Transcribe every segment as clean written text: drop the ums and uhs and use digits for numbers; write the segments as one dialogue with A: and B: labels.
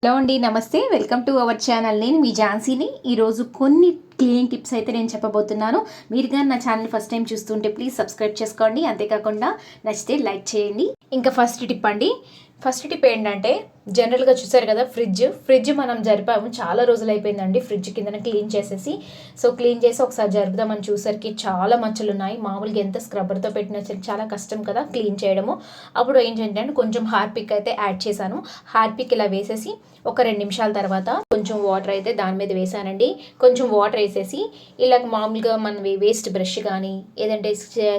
A: Hello అండి, నమస్తే. Welcome to our channel. నేను మీ ఝాన్సీని. ఈరోజు కొన్ని క్లీనింగ్ టిప్స్ అయితే నేను చెప్పబోతున్నాను. మీరు కానీ నా ఛానల్ ఫస్ట్ టైం చూస్తుంటే ప్లీజ్ సబ్స్క్రైబ్ చేసుకోండి. అంతేకాకుండా నచ్చితే లైక్ చేయండి. ఇంకా ఫస్ట్ టిప్ ఏంటంటే, జనరల్గా చూసారు కదా, ఫ్రిడ్జ్ మనం జరిపాము, చాలా రోజులు అయిపోయిందండి ఫ్రిడ్జ్ కిందన క్లీన్ చేసేసి. సో క్లీన్ చేసి ఒకసారి జరుపుదామని చూసరికి చాలా మచ్చలు ఉన్నాయి. మామూలుగా ఎంత స్క్రబ్బర్తో పెట్టినా చాలా కష్టం కదా క్లీన్ చేయడము. అప్పుడు ఏంటంటే కొంచెం హార్పిక్ అయితే యాడ్ చేశాను. హార్పిక్ ఇలా వేసేసి ఒక 2 నిమిషాల తర్వాత కొంచెం వాటర్ అయితే దాని మీద వేసానండి. కొంచెం వాటర్ వేసేసి ఇలా మామూలుగా మన వేస్ట్ బ్రష్ కానీ ఏదంటే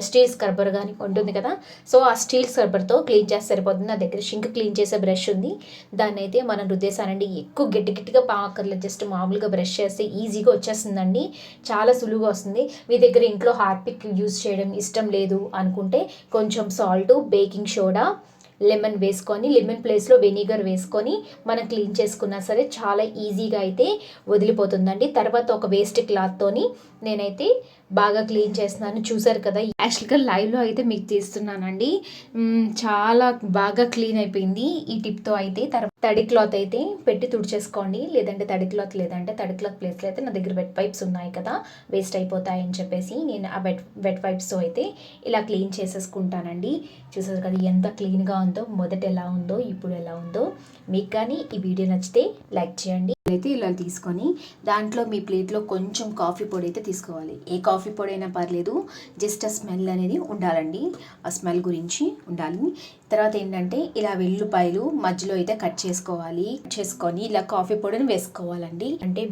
A: స్టీల్ స్క్రబ్బర్ కానీ ఉంటుంది కదా, సో ఆ స్టీల్ స్క్రబ్బర్తో క్లీన్ చేస్తే సరిపోతుంది. నా దగ్గర షింక్ క్లీన్ చేసే బ్రష్ ఉంది, దాన్ని అయితే మనం రుద్దేశానండి. ఎక్కువ గట్టిగా పాకర్లేదు, జస్ట్ మామూలుగా బ్రష్ చేస్తే ఈజీగా వచ్చేస్తుందండి, చాలా సులువుగా వస్తుంది. మీ దగ్గర ఇంట్లో హార్పిక్ యూజ్ చేయడం ఇష్టం లేదు అనుకుంటే కొంచెం సాల్ట్, బేకింగ్ సోడా, లెమన్ వేసుకొని, లెమన్ ప్లేస్లో వెనిగర్ వేసుకొని మనం క్లీన్ చేసుకున్నా సరే చాలా ఈజీగా అయితే వదిలిపోతుందండి. తర్వాత ఒక వేస్ట్ క్లాత్తోని నేనైతే బాగా క్లీన్ చేస్తున్నాను. చూసారు కదా, యాక్చువల్గా లైవ్లో అయితే మీకు తీస్తున్నానండి. చాలా బాగా క్లీన్ అయిపోయింది ఈ టిప్తో అయితే. తర్వాత తడి క్లాత్ అయితే పెట్టి తుడిచేసుకోండి, లేదంటే తడి క్లాత్ ప్లేస్లో అయితే నా దగ్గర వెట్ వైప్స్ ఉన్నాయి కదా, వేస్ట్ అయిపోతాయని చెప్పేసి నేను ఆ వెట్ వైప్స్తో అయితే ఇలా క్లీన్ చేసేసుకుంటానండి. చూసారు కదా ఎంత క్లీన్గా ఉందో, మొదట ఎలా ఉందో ఇప్పుడు ఎలా ఉందో. మీకు కానీ ఈ వీడియో నచ్చితే లైక్ చేయండి. అయితే ఇలా తీసుకొని దాంట్లో మీ ప్లేట్లో కొంచెం కాఫీ పొడి అయితే తీసుకోవాలి. ఏ కాఫీ పొడి అయినా పర్లేదు, జస్ట్ ఆ స్మెల్ అనేది ఉండాలండి, ఆ స్మెల్ గురించి ఉండాలి. తర్వాత ఏంటంటే ఇలా వెల్లుల్లిపాయలు మధ్యలో అయితే కట్ చేసుకొని ఇలా కాఫీ పొడిని వేసుకోవాలండి. అంటే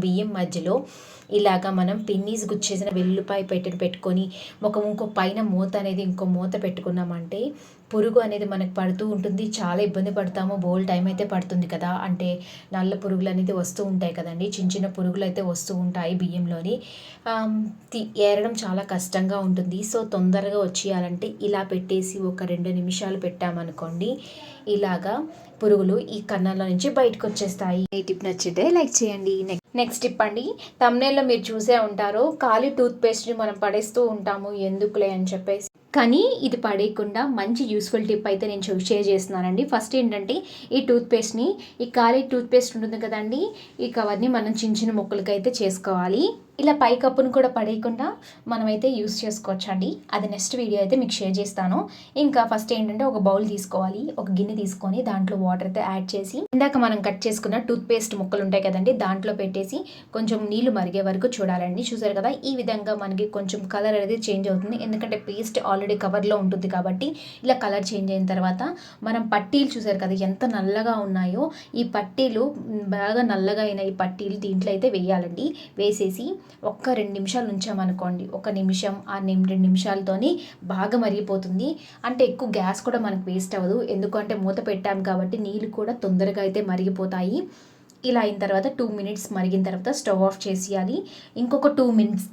A: బియ్యం మధ్యలో ఇలాగా మనం పిన్నీస్ గుచ్చేసిన వెల్లుల్లిపాయ పెట్టుకొని ఇంకో పైన మూత అనేది ఇంకో మూత పెట్టుకున్నామంటే పురుగు అనేది మనకు పడుతూ ఉంటుంది. చాలా ఇబ్బంది పడతాము, బోల్ టైం అయితే పడుతుంది కదా. అంటే నల్ల పురుగులు అనేది వస్తూ ఉంటాయి కదండి, చిన్న పురుగులు అయితే వస్తూ ఉంటాయి బియ్యంలోని. ఏరడం చాలా కష్టంగా ఉంటుంది. సో తొందరగా వచ్చేయాలంటే ఇలా పెట్టేసి ఒక 2 నిమిషాలు పెట్టామనుకోండి, ఇలాగా పురుగులు ఈ కన్నాల నుంచి బయటకు వచ్చేస్తాయి. ఈ టిప్ నచ్చితే లైక్ చేయండి. నెక్స్ట్ టిప్ అండి, థంబ్నెయిల్లో మీరు చూసే ఉంటారు, ఖాళీ టూత్పేస్ట్ని మనం పడేస్తూ ఉంటాము ఎందుకులే అని చెప్పేసి. కానీ ఇది పడేయకుండా మంచి యూస్ఫుల్ టిప్ అయితే నేను షేర్ చేస్తున్నానండి. ఫస్ట్ ఏంటంటే ఈ టూత్పేస్ట్ని, ఈ ఖాళీ టూత్పేస్ట్ ఉంటుంది కదండి, ఈ కవర్ని మనం చిన్న ముక్కలకి అయితే చేసుకోవాలి. ఇలా పై కప్పును కూడా పడేయకుండా మనమైతే యూస్ చేసుకోవచ్చు అండి. అది నెక్స్ట్ వీడియో అయితే మీకు షేర్ చేస్తాను. ఇంకా ఫస్ట్ ఏంటంటే ఒక బౌల్ తీసుకోవాలి, ఒక గిన్నె తీసుకొని దాంట్లో వాటర్ అయితే యాడ్ చేసి ఇందాక మనం కట్ చేసుకున్న టూత్పేస్ట్ ముక్కలు ఉంటాయి కదండి, దాంట్లో పెట్టేసి కొంచెం నీళ్లు మరిగే వరకు చూడాలండి. చూసారు కదా, ఈ విధంగా మనకి కొంచెం కలర్ అనేది చేంజ్ అవుతుంది, ఎందుకంటే పేస్ట్ ఆల్రెడీ కవర్లో ఉంటుంది కాబట్టి. ఇలా కలర్ చేంజ్ అయిన తర్వాత మనం పట్టీలు చూసారు కదా ఎంత నల్లగా ఉన్నాయో, ఈ పట్టీలు బాగా నల్లగా అయిన ఈ పట్టీలు దీంట్లో అయితే వేయాలండి. వేసేసి ఒక్క 2 నిమిషాలు ఉంచామనుకోండి, 1 నిమిషం ఆ 2 నిమిషాలతోని బాగా మరిగిపోతుంది. అంటే ఎక్కువ గ్యాస్ కూడా మనకు వేస్ట్ అవ్వదు, ఎందుకంటే మూత పెట్టాం కాబట్టి నీళ్ళు కూడా తొందరగా అయితే మరిగిపోతాయి. ఇలా అయిన తర్వాత 2 మినిట్స్ మరిగిన తర్వాత స్టవ్ ఆఫ్ చేసేయాలి. ఇంకొక 2 మినిట్స్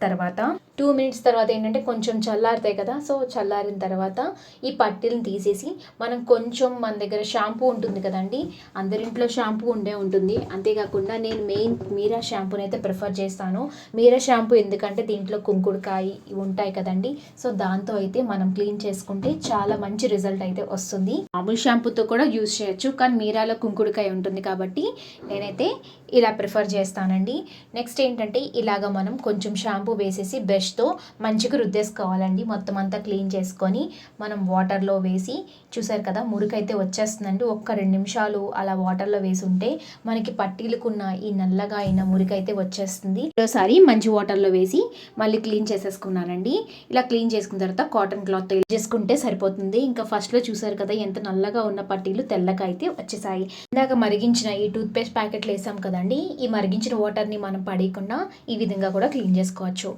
A: తర్వాత ఏంటంటే కొంచెం చల్లారుతాయి కదా, సో చల్లారిన తర్వాత ఈ పట్టీలను తీసేసి మనం కొంచెం మన దగ్గర షాంపూ ఉంటుంది కదండి, అందరింట్లో షాంపూ ఉంటుంది. అంతేకాకుండా నేను మెయిన్ మీరా షాంపూని అయితే ప్రిఫర్ చేస్తాను. మీరా షాంపూ ఎందుకంటే దీంట్లో కుంకుడుకాయ ఉంటాయి కదండి, సో దాంతో అయితే మనం క్లీన్ చేసుకుంటే చాలా మంచి రిజల్ట్ అయితే వస్తుంది. మామూలు షాంపూతో కూడా యూజ్ చేయొచ్చు, కానీ మీరాలో కుంకుడుకాయ ఉంటుంది కాబట్టి నేనైతే ఇలా ప్రిఫర్ చేస్తానండి. నెక్స్ట్ ఏంటంటే ఇలాగ మనం కొంచెం షాంపూ వేసేసి బ్రష్తో మంచిగా రుద్దేసుకోవాలండి. మొత్తం అంతా క్లీన్ చేసుకొని మనం వాటర్లో వేసి, చూసారు కదా మురికైతే వచ్చేస్తుందండి. ఒక్క 2 నిమిషాలు అలా వాటర్లో వేసి ఉంటే మనకి పట్టీలకున్న ఈ నల్లగా అయిన మురికైతే వచ్చేస్తుంది. ఒకసారి మంచి వాటర్లో వేసి మళ్ళీ క్లీన్ చేసేసుకున్నానండి. ఇలా క్లీన్ చేసుకున్న తర్వాత కాటన్ క్లాత్ చేసుకుంటే సరిపోతుంది. ఇంకా ఫస్ట్లో చూసారు కదా ఎంత నల్లగా ఉన్న పట్టీలు తెల్లగా అయితే వచ్చేసాయి. ఇందాక మరిగించిన ఈ టూత్పేస్ట్ ప్యాకెట్లు వేసాం కదండి, ఈ మరిగించిన వాటర్ని మనం పడేయకుండా ఈ విధంగా కూడా క్లీన్ చేసుకోవచ్చు.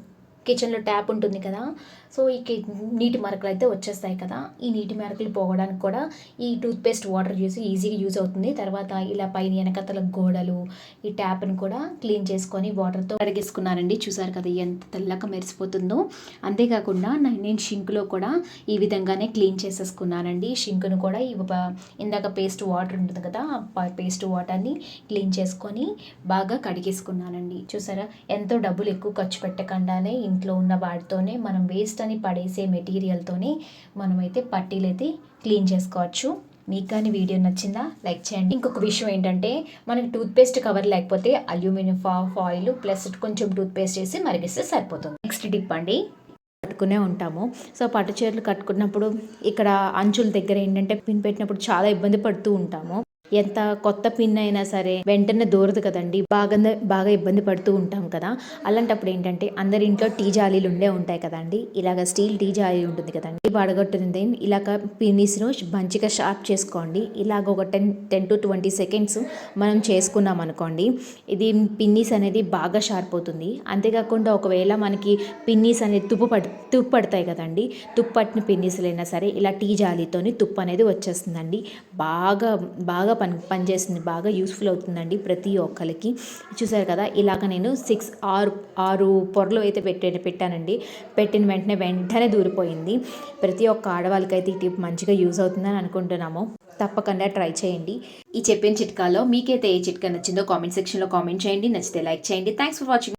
A: కిచెన్లో ట్యాప్ ఉంటుంది కదా, సో ఈ నీటి మరకలు అయితే వచ్చేస్తాయి కదా, ఈ నీటి మరకలు పోవడానికి కూడా ఈ టూత్పేస్ట్ వాటర్ ఈజీగా యూజ్ అవుతుంది. తర్వాత ఇలా పైన వెనకతల గోడలు ఈ ట్యాప్ని కూడా క్లీన్ చేసుకొని వాటర్తో కడిగేసుకున్నానండి. చూసారు కదా ఎంత తెల్లగా మెరిసిపోతుందో. అంతేకాకుండా నేను షింక్లో కూడా ఈ విధంగానే క్లీన్ చేసేసుకున్నానండి. షింక్ను కూడా ఇందాక పేస్ట్ వాటర్ ఉంటుంది కదా, ఆ పేస్ట్ వాటర్ని క్లీన్ చేసుకొని బాగా కడిగేసుకున్నానండి. చూసారా ఎంతో డబ్బులు ఎక్కువ ఖర్చు పెట్టకుండానే ఇంట్లో ఉన్న వాటితోనే మనం వేస్ట్ అని పడేసే మెటీరియల్తోనే మనమైతే పట్టీలు అయితే క్లీన్ చేసుకోవచ్చు. మీకు కానీ వీడియో నచ్చిందా లైక్ చేయండి. ఇంకొక విషయం ఏంటంటే మనకి టూత్పేస్ట్ కవర్ లేకపోతే అల్యూమినియం ఫాయిల్ ప్లస్ కొంచెం టూత్పేస్ట్ వేసి మరిగిస్తే సరిపోతుంది. నెక్స్ట్ టిప్ అండి, కట్టుకునే ఉంటాము. సో పట్టు చీరలు కట్టుకున్నప్పుడు ఇక్కడ అంచుల దగ్గర ఏంటంటే పిన్ పెట్టినప్పుడు చాలా ఇబ్బంది పడుతూ ఉంటాము. ఎంత కొత్త పిన్ అయినా సరే వెంటనే దూరదు కదండి, బాగా ఇబ్బంది పడుతూ ఉంటాం కదా. అలాంటప్పుడు ఏంటంటే అందరి ఇంట్లో టీ జాలీలు ఉంటాయి కదండి. ఇలాగ స్టీల్ టీ జాలీ ఉంటుంది కదండి, పడగొట్టింది ఇలాగ పిన్నిస్ను మంచిగా షార్ప్ చేసుకోండి. ఇలాగ ఒక 10 to 20 seconds మనం చేసుకున్నాం అనుకోండి, ఇది పిన్నీస్ అనేది బాగా షార్ప్ అవుతుంది. అంతేకాకుండా ఒకవేళ మనకి పిన్నీస్ అనేది తుప్పు పడతాయి కదండి, తుప్పు పట్టిన పిన్నీసులైనా సరే ఇలా టీ జాలీతోని తుప్పు అనేది వచ్చేస్తుందండి. బాగా పనిచేస్తుంది, బాగా యూస్ఫుల్ అవుతుందండి ప్రతి ఒక్కరికి. చూసారు కదా, ఇలాగ నేను 6 పొరలు అయితే పెట్టానండి. పెట్టిన వెంటనే దూరిపోయింది. ప్రతి ఒక్క ఆడవాళ్ళకైతే ఈ టిప్ మంచిగా యూజ్ అవుతుందని అనుకుంటున్నాము. తప్పకుండా ట్రై చేయండి. ఈ చెప్పిన చిట్కాలో మీకైతే ఏ చిట్కా నచ్చిందో కామెంట్ సెక్షన్లో కామెంట్ చేయండి. నచ్చితే లైక్ చేయండి. Thanks for watching.